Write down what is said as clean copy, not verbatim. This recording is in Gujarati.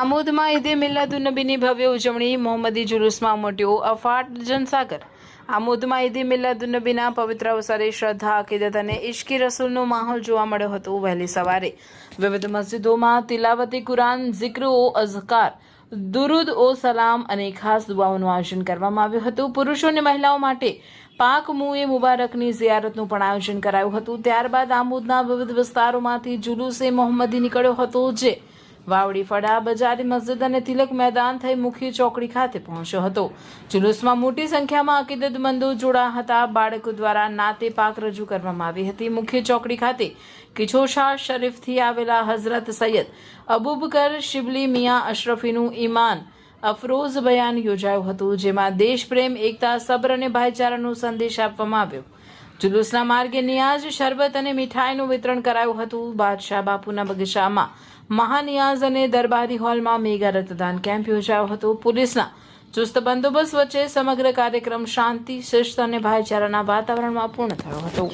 આમોદમાં ઈદે મિલાદુન્નબીની ભવ્ય ઉજવણી, મોહમ્મદી જુલુસમાં ઉમટ્યો અફાટ જનસાગર। આમોદમાં ઈદે મિલાદુન્નબીના પવિત્ર અવસરે શ્રદ્ધા, અકીદત અને ઇશ્કે રસૂલનો માહોલ જોવા મળ્યો હતો। વહેલી સવારે વિવિધ મસ્જિદોમાં તિલાવતે કુરાન, ઝિક્ર ઓ અઝકાર, દુરૂદ ઓ સલામ અને ખાસ દુઆઓનું આયોજન કરવામાં આવ્યું હતું। પુરુષો અને મહિલાઓ માટે પાક મુએ મુબારકની ઝિયારતનું પણ આયોજન કરાયું હતું। ત્યારબાદ આમોદના વિવિધ વિસ્તારોમાંથી જુલુસે મોહમ્મદી નીકળ્યો હતો, જે વાવડી ફળા, બજારી મસ્જિદ અને તિલક મેદાન થઈ મુખ્ય ચોકડી ખાતે પહોંચ્યો હતો। જુલુસમાં મોટી સંખ્યામાં અકીદતમંદો જોડાયા હતા। બાળકો દ્વારા નાતે પાક રજૂ કરવામાં આવી હતી। મુખ્ય ચોકડી ખાતે કિછોશા શરીફથી આવેલા હઝરત સૈયદ અબુબકર શિબલી મિયા અશરફીનું ઈમાન અફરોઝ બયાન યોજાયું હતું, જેમાં દેશપ્રેમ, એકતા, સબ્ર અને ભાઈચારાનો સંદેશ આપવામાં આવ્યો। જુલુસના માર્ગે નિયાઝ, શરબત અને મીઠાઈનું વિતરણ કરાયું હતું। બાદશાહ બાપુના બગીચામાં મહાનિયાઝ અને દરબારી હોલમાં મેગા રક્તદાન કેમ્પ યોજાયો હતો। પોલીસના ચુસ્ત બંદોબસ્ત વચ્ચે સમગ્ર કાર્યક્રમ શાંતિ, શિસ્ત અને ભાઈચારાના વાતાવરણમાં પૂર્ણ થયો હતો।